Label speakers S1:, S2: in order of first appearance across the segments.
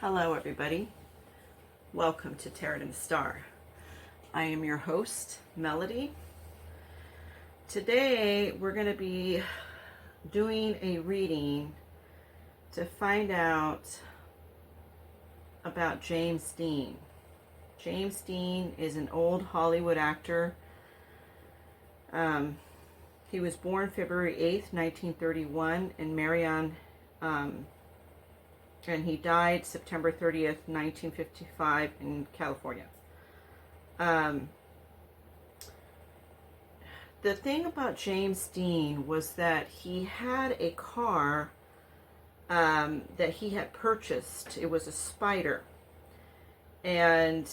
S1: Hello everybody, welcome to Tarot and the Star. I am your host, Melody. Today we're going to be doing a reading to find out about James Dean. James Dean is an old Hollywood actor. He was born February 8th, 1931 in Marion, and he died September 30th, 1955 in California. The thing about James Dean was that he had a car that he had purchased. It was a Spyder. And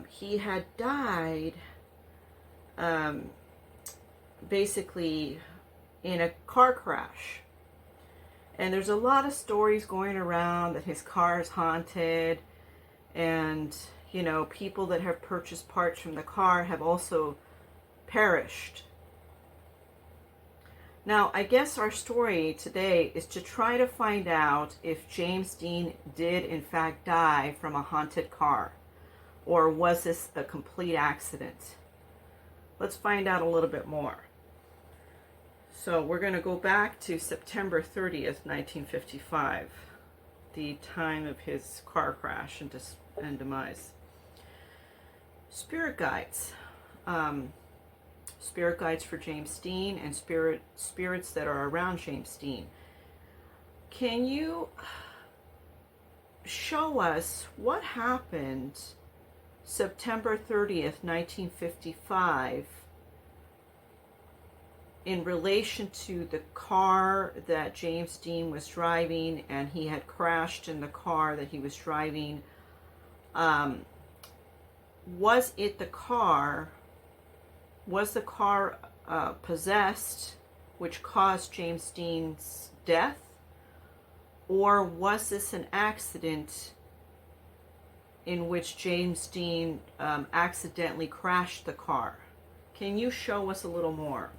S1: he had died basically in a car crash. And there's a lot of stories going around that his car is haunted, and people that have purchased parts from the car have also perished. Now, I guess our story today is to try to find out if James Dean did in fact die from a haunted car, or was this a complete accident? Let's find out a little bit more. So we're going to go back to September 30th, 1955, the time of his car crash and demise. Spirit guides. Spirit guides for James Dean and spirits that are around James Dean. Can you show us what happened September 30th, 1955 in relation to the car that James Dean was driving, and he had crashed in the car that he was driving? Was the car possessed, which caused James Dean's death? Or was this an accident in which James Dean accidentally crashed the car? Can you show us a little more?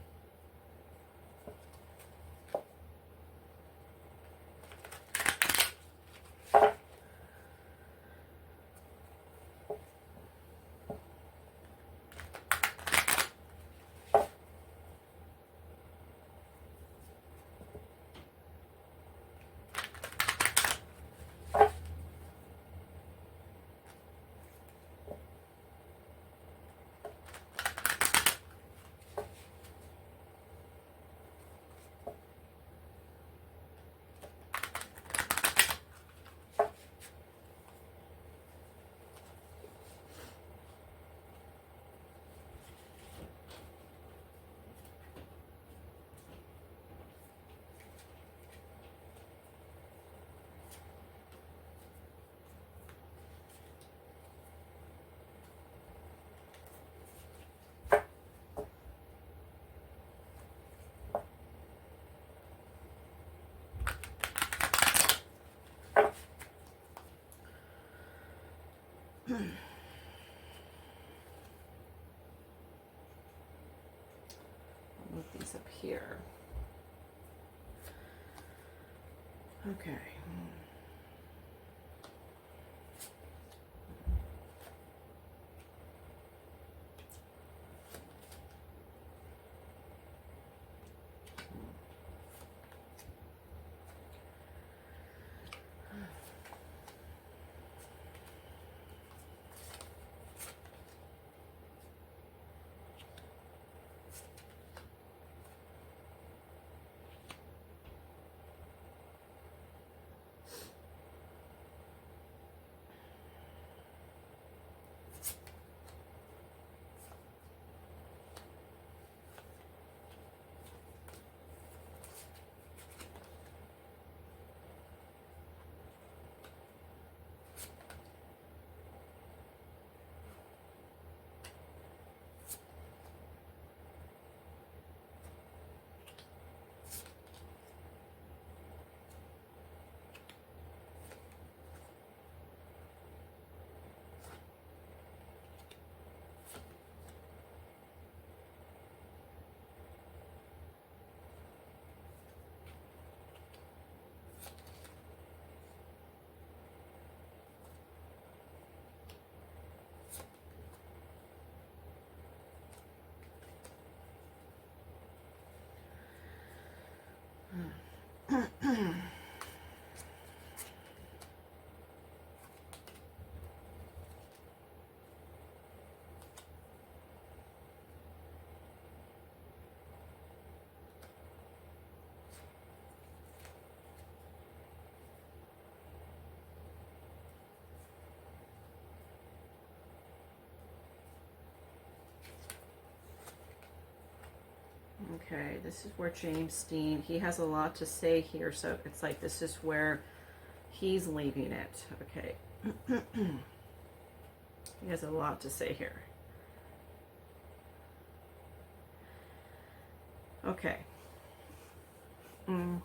S1: I'll move these up here. Okay. Okay, this is where James Dean, he has a lot to say here, so it's like this is where he's leaving it. Okay. He has a lot to say here. Okay. Mm.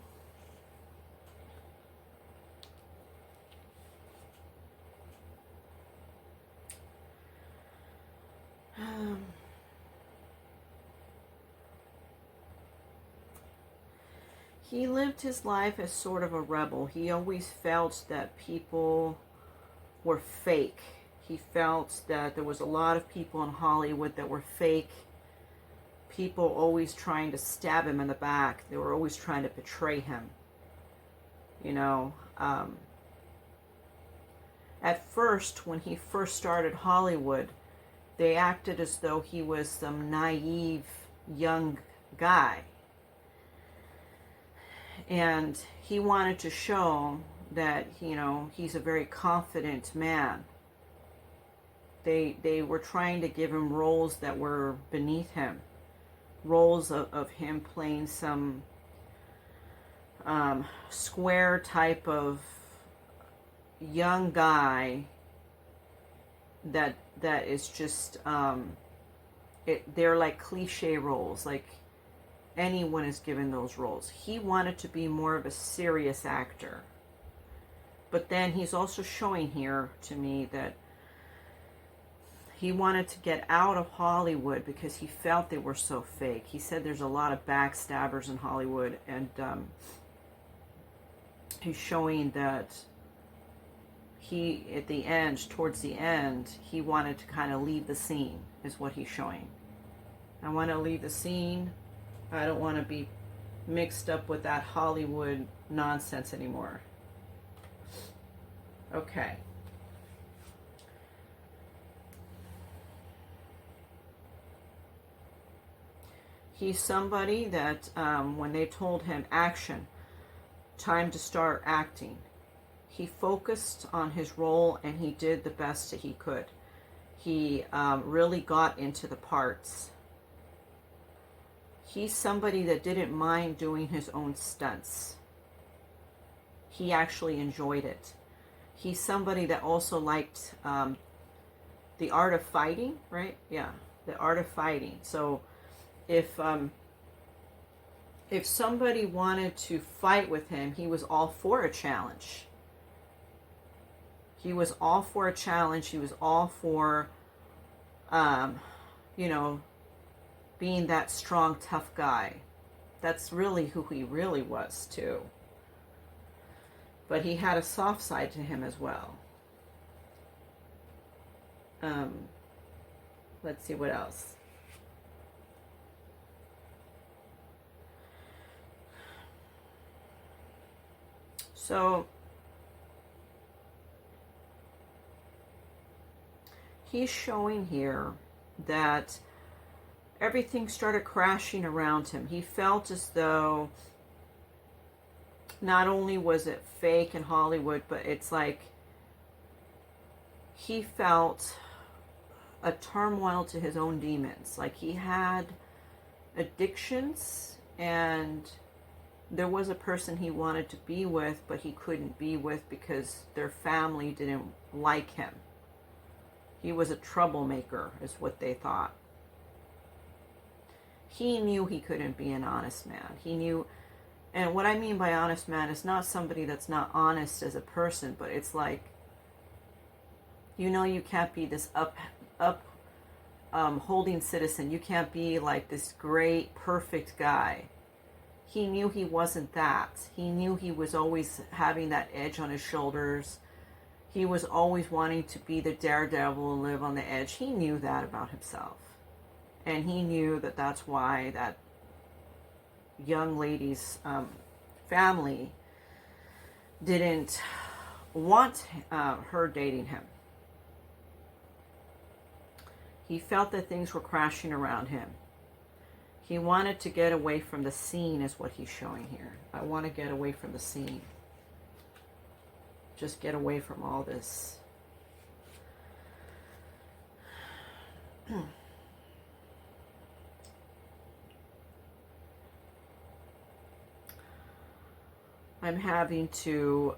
S1: He lived his life as sort of a rebel. He always felt that people were fake. He felt that there was a lot of people in Hollywood that were fake. People always trying to stab him in the back. They were always trying to betray him. You know, at first, when he first started Hollywood, they acted as though he was some naive young guy. And he wanted to show that, you know, he's a very confident man. They were trying to give him roles that were beneath him. Roles of him playing some square type of young guy that is just, they're like cliche roles. Like, anyone is given those roles. He wanted to be more of a serious actor. But then he's also showing here to me that he wanted to get out of Hollywood because he felt they were so fake. He said there's a lot of backstabbers in Hollywood, and he's showing that he, at the end, towards the end, he wanted to kind of leave the scene, is what he's showing. I want to leave the scene. I don't want to be mixed up with that Hollywood nonsense anymore. Okay. He's somebody that when they told him action, time to start acting, he focused on his role and he did the best that he could. He really got into the parts. He's somebody that didn't mind doing his own stunts. He actually enjoyed it. He's somebody that also liked the art of fighting, right? Yeah, the art of fighting. So if somebody wanted to fight with him, he was all for a challenge. He was all for a challenge. He was all for, you know, being that strong, tough guy. That's really who he really was, too. But he had a soft side to him as well. Let's see what else. So, he's showing here that everything started crashing around him. He felt as though not only was it fake in Hollywood, but it's like he felt a turmoil to his own demons. Like he had addictions, and there was a person he wanted to be with, but he couldn't be with because their family didn't like him. He was a troublemaker, is what they thought. He knew he couldn't be an honest man. He knew, and what I mean by honest man is not somebody that's not honest as a person, but it's like, you know, you can't be this holding citizen. You can't be like this great, perfect guy. He knew he wasn't that. He knew he was always having that edge on his shoulders. He was always wanting to be the daredevil and live on the edge. He knew that about himself. And he knew that that's why that young lady's family didn't want her dating him. He felt that things were crashing around him. He wanted to get away from the scene is what he's showing here. I want to get away from the scene. Just get away from all this. I'm having to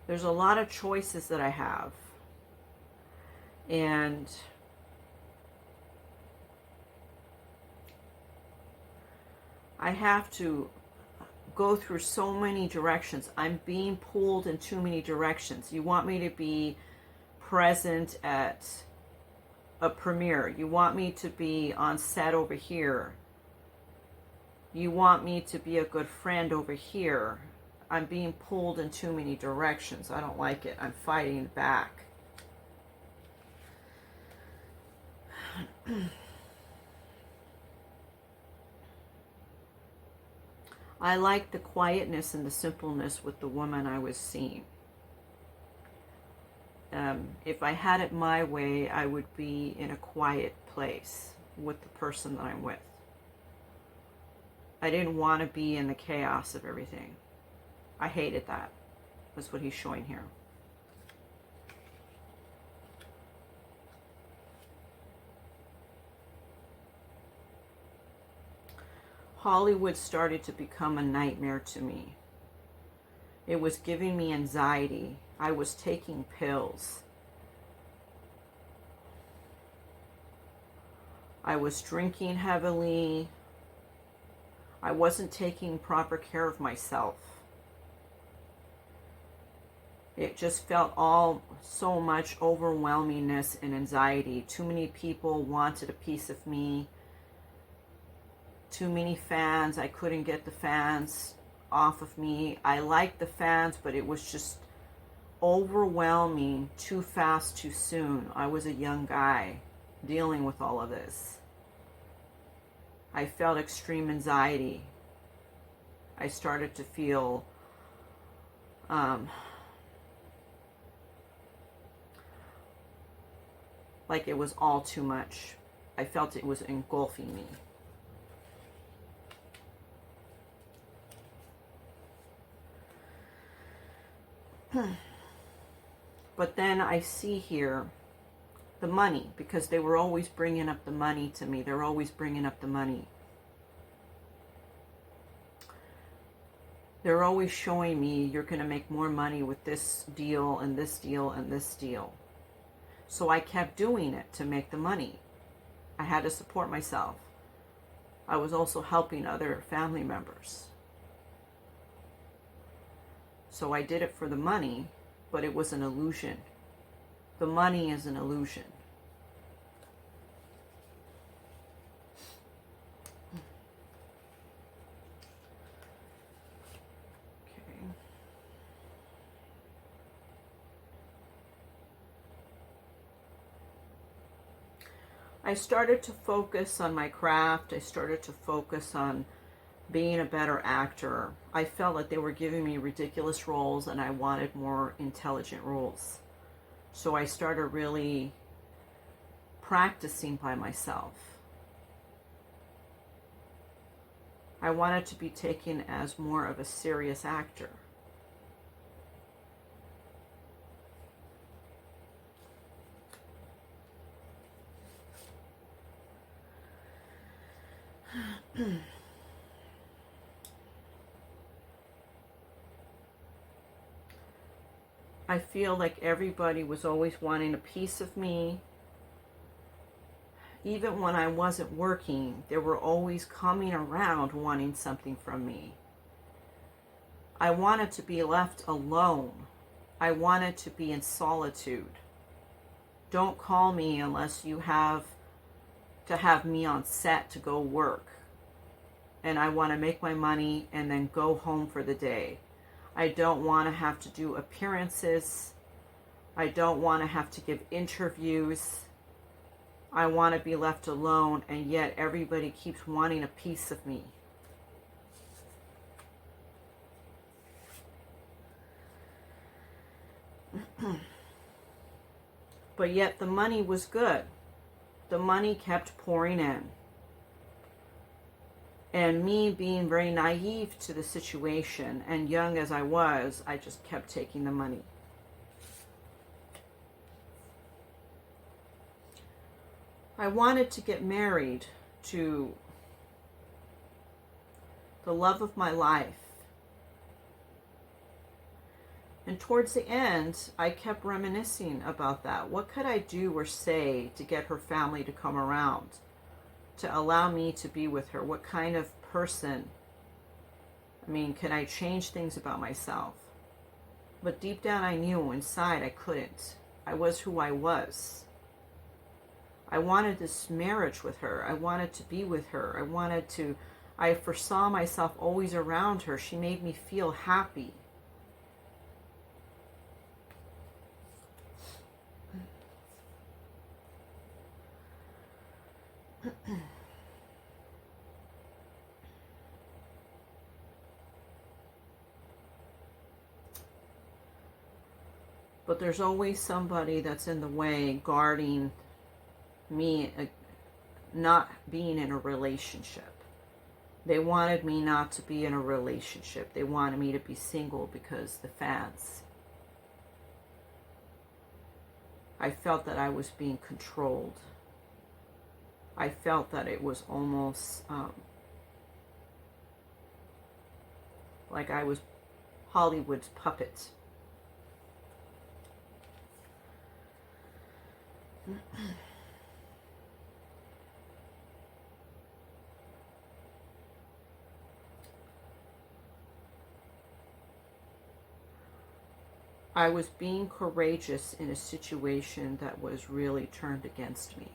S1: there's a lot of choices that I have, and I have to go through so many directions. I'm being pulled in too many directions. You want me to be present at a premiere. You want me to be on set over here. You want me to be a good friend over here. I'm being pulled in too many directions. I don't like it. I'm fighting back. I like the quietness and the simpleness with the woman I was seeing. If I had it my way, I would be in a quiet place with the person that I'm with. I didn't want to be in the chaos of everything. I hated that. That's what he's showing here. Hollywood started to become a nightmare to me. It was giving me anxiety. I was taking pills. I was drinking heavily. I wasn't taking proper care of myself. It just felt all so much overwhelmingness and anxiety. Too many people wanted a piece of me. Too many fans. I couldn't get the fans off of me. I liked the fans, but it was just overwhelming too fast, too soon. I was a young guy dealing with all of this. I felt extreme anxiety. I started to feel like it was all too much. I felt it was engulfing me. But then I see here the money, because they were always bringing up the money to me. They're always bringing up the money. They're always showing me you're going to make more money with this deal and this deal and this deal. So I kept doing it to make the money. I had to support myself. I was also helping other family members. So I did it for the money, but it was an illusion. The money is an illusion. Okay. I started to focus on my craft. I started to focus on being a better actor. I felt like they were giving me ridiculous roles and I wanted more intelligent roles. So I started really practicing by myself. I wanted to be taken as more of a serious actor. I feel like everybody was always wanting a piece of me. Even when I wasn't working, they were always coming around wanting something from me. I wanted to be left alone. I wanted to be in solitude. Don't call me unless you have to have me on set to go work. And I want to make my money and then go home for the day. I don't want to have to do appearances. I don't want to have to give interviews. I want to be left alone, and yet everybody keeps wanting a piece of me. But yet the money was good. The money kept pouring in. And me being very naive to the situation, and young as I was, I just kept taking the money. I wanted to get married to the love of my life. And towards the end, I kept reminiscing about that. What could I do or say to get her family to come around, to allow me to be with her? What kind of person? I mean, can I change things about myself? But deep down I knew inside I couldn't. I was who I was. I wanted this marriage with her. I wanted to be with her. I foresaw myself always around her. She made me feel happy. But there's always somebody that's in the way, guarding me not being in a relationship. They wanted me not to be in a relationship. They wanted me to be single because the fans. I felt that I was being controlled. I felt that it was almost like I was Hollywood's puppet. I was being courageous in a situation that was really turned against me.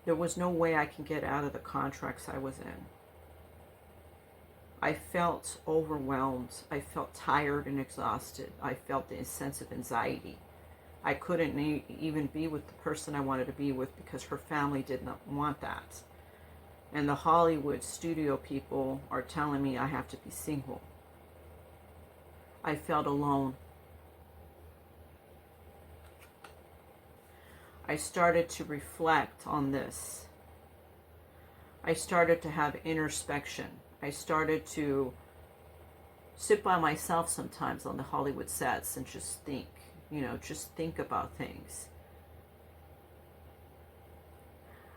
S1: There was no way I can get out of the contracts I was in. I felt overwhelmed. I felt tired and exhausted. I felt a sense of anxiety. I couldn't even be with the person I wanted to be with because her family did not want that. And the Hollywood studio people are telling me I have to be single. I felt alone. I started to reflect on this. I started to have introspection. I started to sit by myself sometimes on the Hollywood sets and just think, just think about things.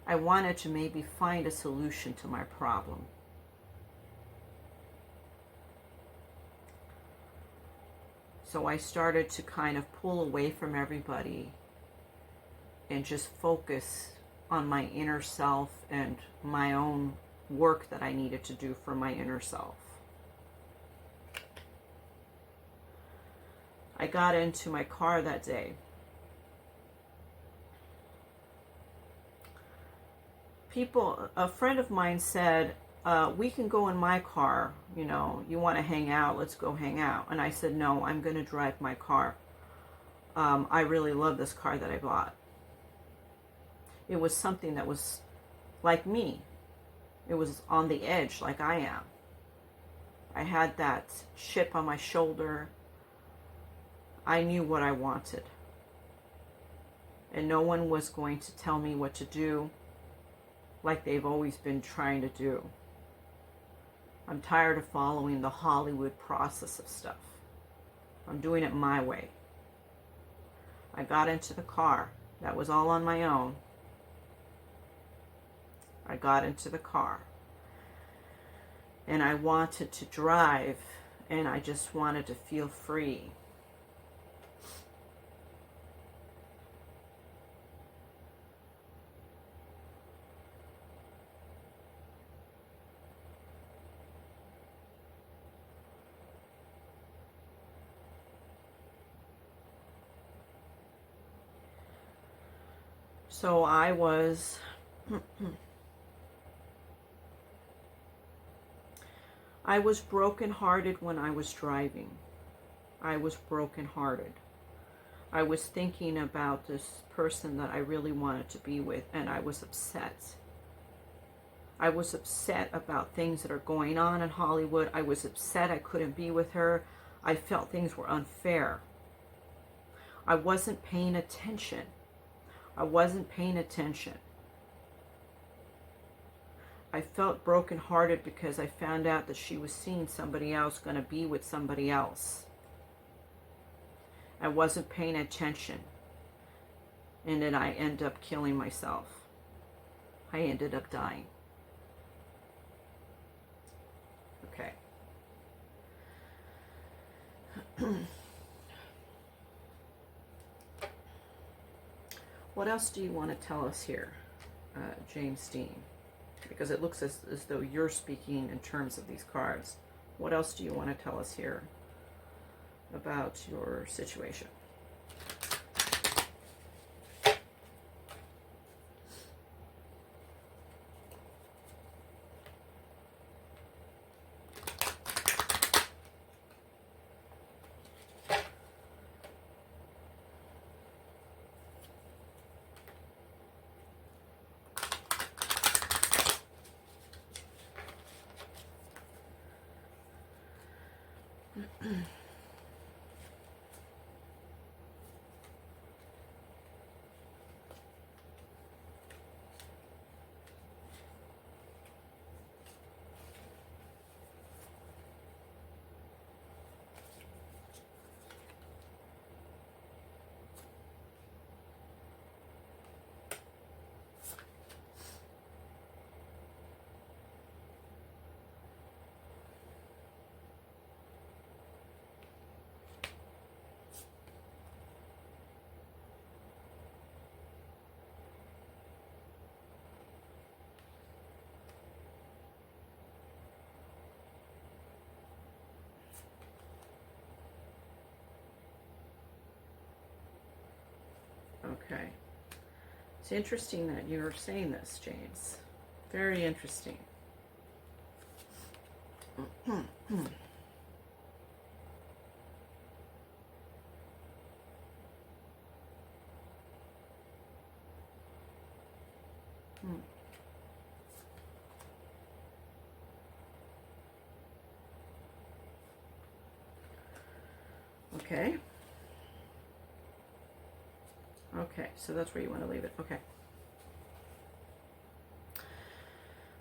S1: I wanted to maybe find a solution to my problem. So I started to kind of pull away from everybody and just focus on my inner self and my own work that I needed to do for my inner self. I got into my car that day. A friend of mine said, we can go in my car, you want to hang out, let's go hang out. And I said, no, I'm going to drive my car. I really love this car that I bought. It was something that was like me. It was on the edge like I am. I had that chip on my shoulder. I knew what I wanted. And no one was going to tell me what to do like they've always been trying to do. I'm tired of following the Hollywood process of stuff. I'm doing it my way. I got into the car. That was all on my own. I got into the car. And I wanted to drive, and I just wanted to feel free. So I was brokenhearted when I was driving. I was brokenhearted. I was thinking about this person that I really wanted to be with, and I was upset. I was upset about things that are going on in Hollywood. I was upset I couldn't be with her. I felt things were unfair. I wasn't paying attention. I wasn't paying attention. I felt brokenhearted because I found out that she was seeing somebody else, going to be with somebody else. I wasn't paying attention. And then I ended up killing myself. I ended up dying. Okay. What else do you want to tell us here, James Dean? Because it looks as though you're speaking in terms of these cards. What else do you want to tell us here about your situation? Okay. It's interesting that you're saying this, James. Very interesting. Okay. Okay, so that's where you want to leave it. Okay.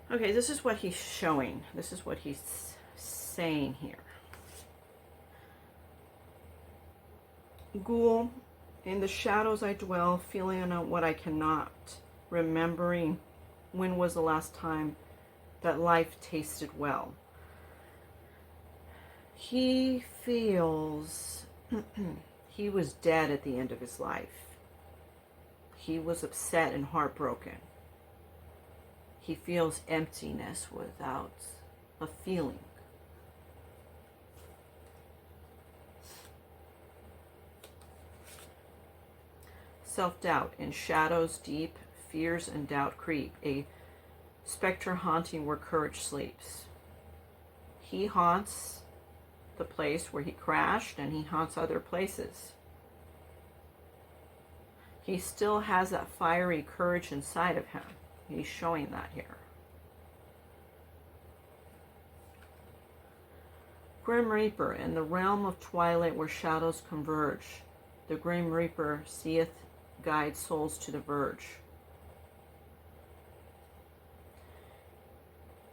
S1: Okay, this is what he's showing. This is what he's saying here. Ghoul, in the shadows I dwell, feeling on what I cannot, remembering when was the last time that life tasted well. He feels he was dead at the end of his life. He was upset and heartbroken. He feels emptiness without a feeling. Self-doubt. In shadows deep, fears and doubt creep. A specter haunting where courage sleeps. He haunts the place where he crashed, and he haunts other places. He still has that fiery courage inside of him. He's showing that here. Grim Reaper, in the realm of twilight where shadows converge, the Grim Reaper seeth, guides souls to the verge.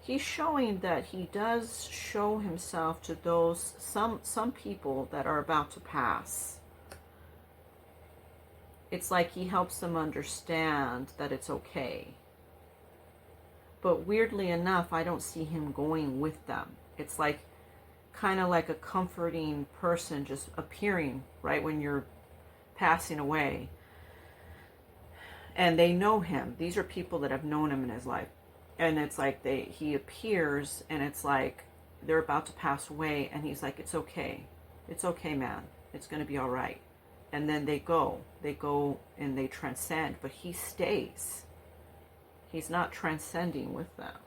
S1: He's showing that he does show himself to those, some people that are about to pass. It's like he helps them understand that it's okay. But weirdly enough, I don't see him going with them. It's like, kind of like a comforting person just appearing right when you're passing away. And they know him. These are people that have known him in his life. And it's like he appears, and it's like they're about to pass away, and he's like, it's okay. It's okay, man. It's going to be all right. And then they go and they transcend, but he stays. He's not transcending with them.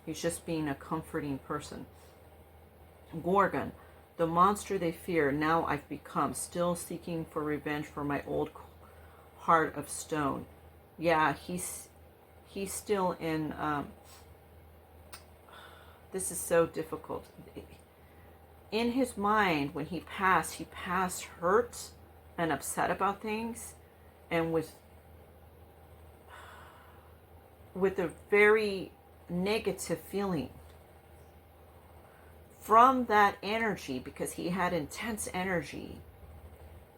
S1: He's just being a comforting person. Gorgon, The monster they fear, now I've become, still seeking for revenge for my old heart of stone. Yeah, he's still in, this is so difficult. In his mind, when he passed hurt and upset about things, and with a very negative feeling. From that energy, because he had intense energy,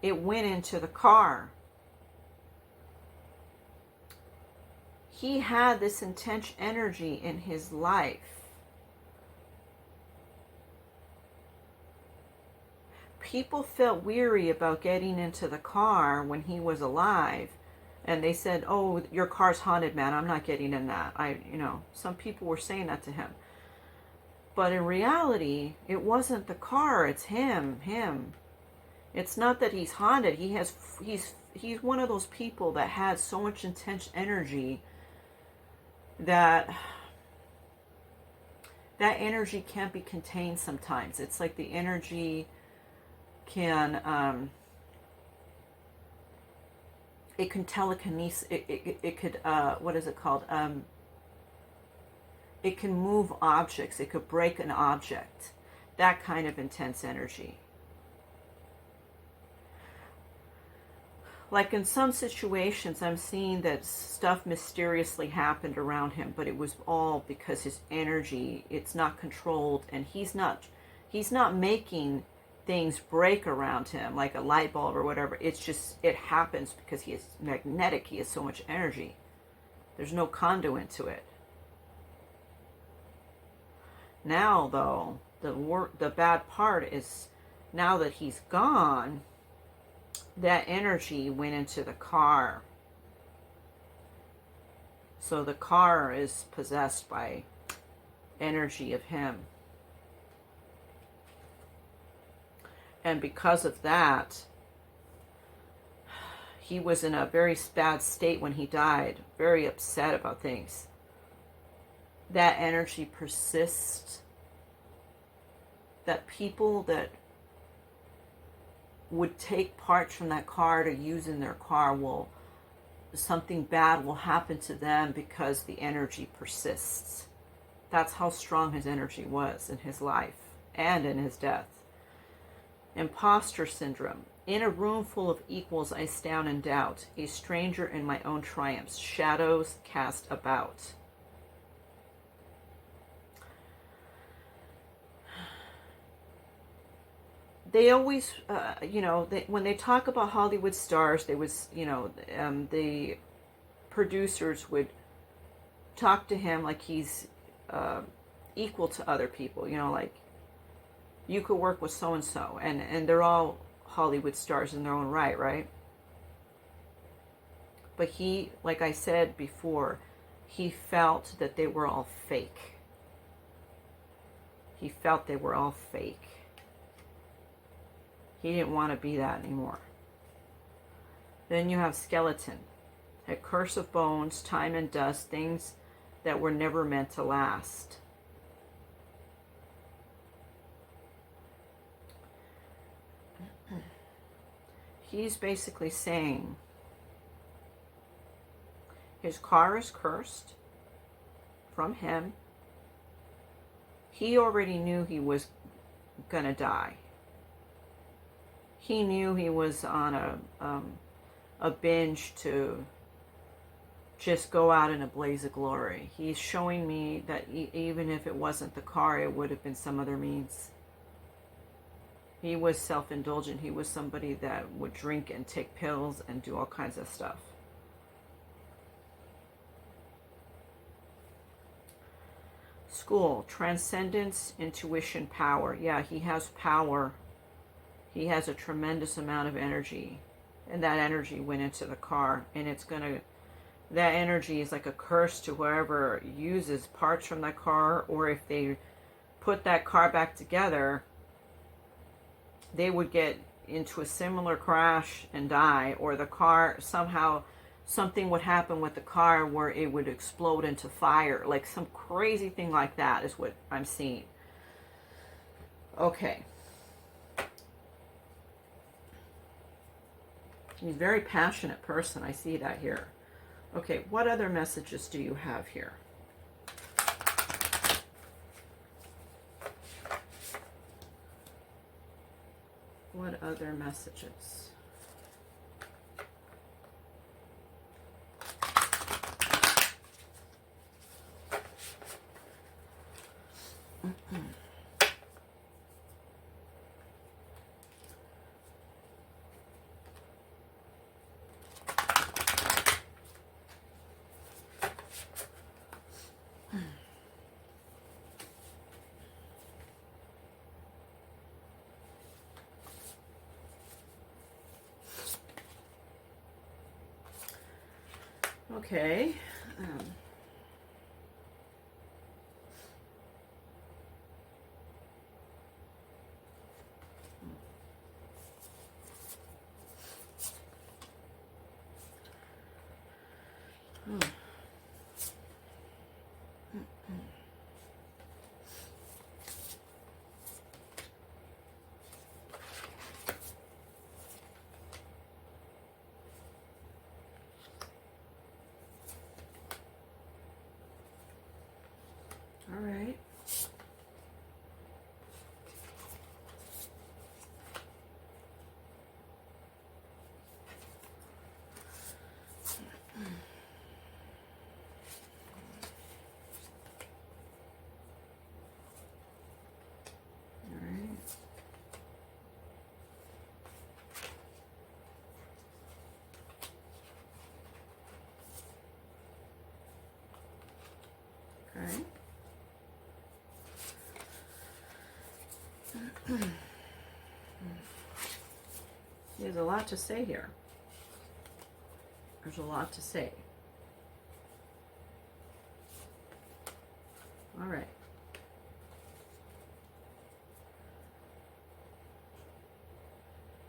S1: it went into the car. He had this intense energy in his life. People felt weary about getting into the car when he was alive. And they said, oh, your car's haunted, man. I'm not getting in that. Some people were saying that to him. But in reality, it wasn't the car. It's him. It's not that he's haunted. He's one of those people that has so much intense energy that energy can't be contained sometimes. It's like the energy can... it can telekinesis. It could, what is it called? It can move objects. It could break an object. That kind of intense energy. Like in some situations, I'm seeing that stuff mysteriously happened around him, but it was all because his energy, it's not controlled, and he's not making things break around him like a light bulb or whatever. It's just, it happens because he is magnetic. He has so much energy. There's no conduit to it. Now though, the bad part is, now that he's gone, that energy went into the car. So the car is possessed by energy of him. And because of that, he was in a very bad state when he died, very upset about things. That energy persists. That people that would take parts from that car to use in their car something bad will happen to them because the energy persists. That's how strong his energy was in his life and in his death. Imposter syndrome. In a room full of equals, I stand in doubt, a stranger in my own triumphs, shadows cast about. They always, when they talk about Hollywood stars, the producers would talk to him like he's equal to other people, like, you could work with so-and-so, and they're all Hollywood stars in their own right? But he, like I said before, he felt that they were all fake. He felt they were all fake. He didn't want to be that anymore. Then you have skeleton. A curse of bones, time and dust, things that were never meant to last. He's basically saying his car is cursed from him. He already knew he was going to die. He knew he was on a binge to just go out in a blaze of glory. He's showing me that even if it wasn't the car, it would have been some other means. He was self-indulgent. He was somebody that would drink and take pills and do all kinds of stuff. School, transcendence, intuition, power. Yeah, he has power. He has a tremendous amount of energy. And that energy went into the car. And that energy is like a curse to whoever uses parts from that car. Or if they put that car back together, they would get into a similar crash and die, or the car, somehow something would happen with the car where it would explode into fire. Like some crazy thing like that is what I'm seeing. Okay. He's a very passionate person. I see that here. Okay, what other messages do you have here? What other messages? Okay. All right. Okay. There's a lot to say here. There's a lot to say. All right.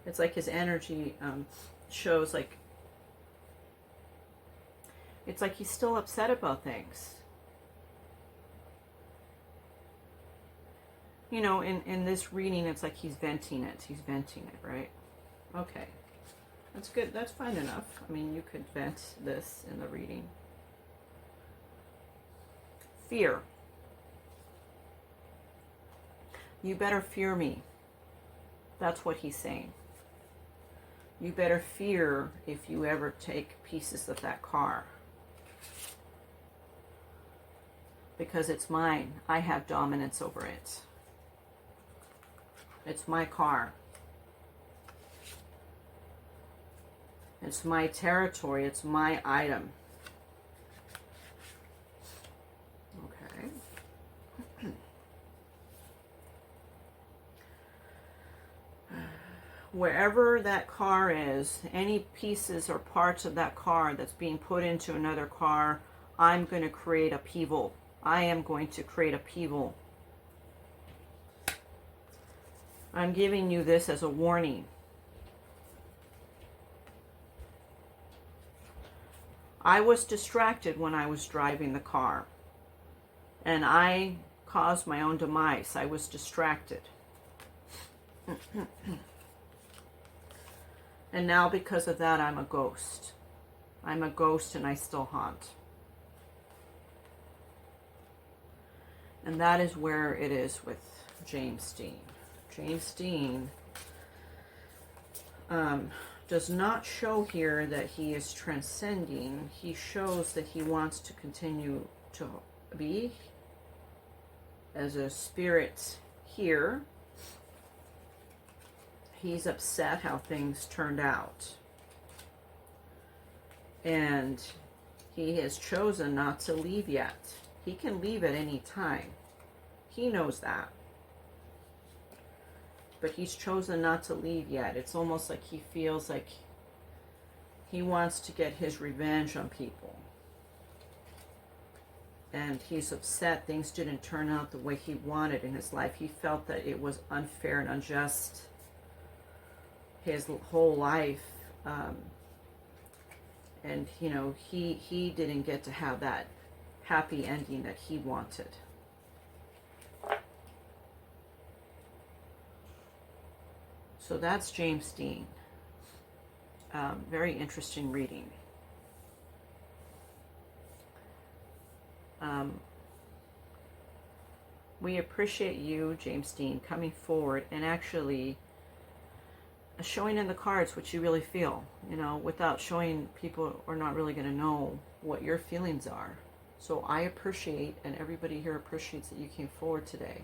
S1: It's like his energy shows like, it's like he's still upset about things. You know, in this reading, it's like he's venting it. He's venting it, right? Okay. That's good. That's fine enough. I mean, you could vent this in the reading. Fear. You better fear me. That's what he's saying. You better fear if you ever take pieces of that car. Because it's mine. I have dominance over it. It's my car. It's my territory. It's my item. Okay. Wherever that car is, any pieces or parts of that car that's being put into another car, I'm going to create upheaval. I am going to create upheaval. I'm giving you this as a warning. I was distracted when I was driving the car, and I caused my own demise. I was distracted. And now because of that, I'm a ghost. I'm a ghost and I still haunt. And that is where it is with James Dean. James Dean does not show here that he is transcending. He shows that he wants to continue to be as a spirit here. He's upset how things turned out. And he has chosen not to leave yet. He can leave at any time. He knows that. But he's chosen not to leave yet. It's almost like he feels like he wants to get his revenge on people. And he's upset things didn't turn out the way he wanted in his life. He felt that it was unfair and unjust his whole life. And, you know, he didn't get to have that happy ending that he wanted. So that's James Dean. Very interesting reading. We appreciate you, James Dean, coming forward and actually showing in the cards what you really feel. You know, without showing, people are not really going to know what your feelings are. So I appreciate, and everybody here appreciates, that you came forward today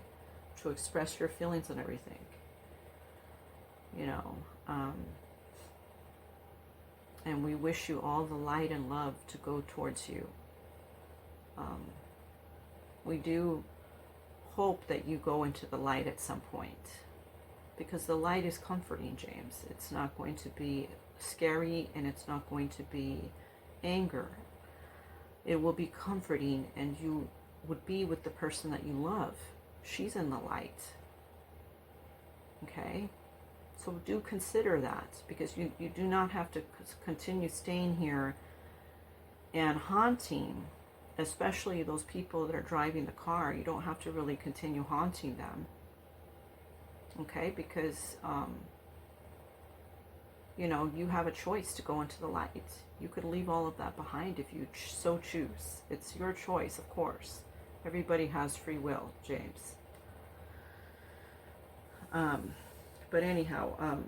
S1: to express your feelings and everything. You know, and we wish you all the light and love to go towards you. We do hope that you go into the light at some point, because the light is comforting, James. It's not going to be scary, and it's not going to be anger. It will be comforting, and you would be with the person that you love. She's in the light. Okay? So do consider that, because you do not have to continue staying here and haunting, especially those people that are driving the car. You don't have to really continue haunting them. Okay? Because, you know, you have a choice to go into the light. You could leave all of that behind if you so choose. It's your choice, of course. Everybody has free will, James. But anyhow,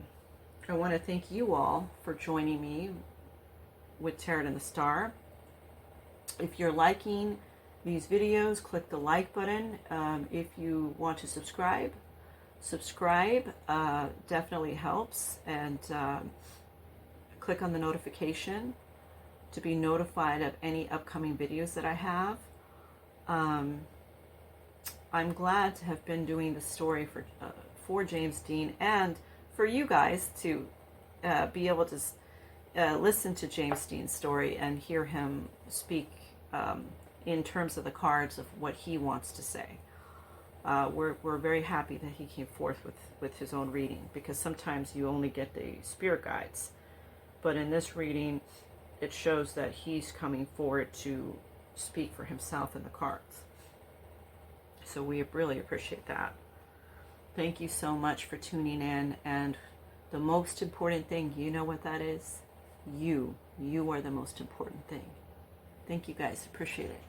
S1: I want to thank you all for joining me with Tarot and the Star. If you're liking these videos, click the like button. If you want to subscribe, definitely helps. And click on the notification to be notified of any upcoming videos that I have. I'm glad to have been doing the story for James Dean, and for you guys to be able to listen to James Dean's story and hear him speak in terms of the cards of what he wants to say. We're very happy that he came forth with his own reading, because sometimes you only get the spirit guides. But in this reading, it shows that he's coming forward to speak for himself in the cards. So we really appreciate that. Thank you so much for tuning in. And the most important thing, you know what that is? You. You are the most important thing. Thank you guys. Appreciate it.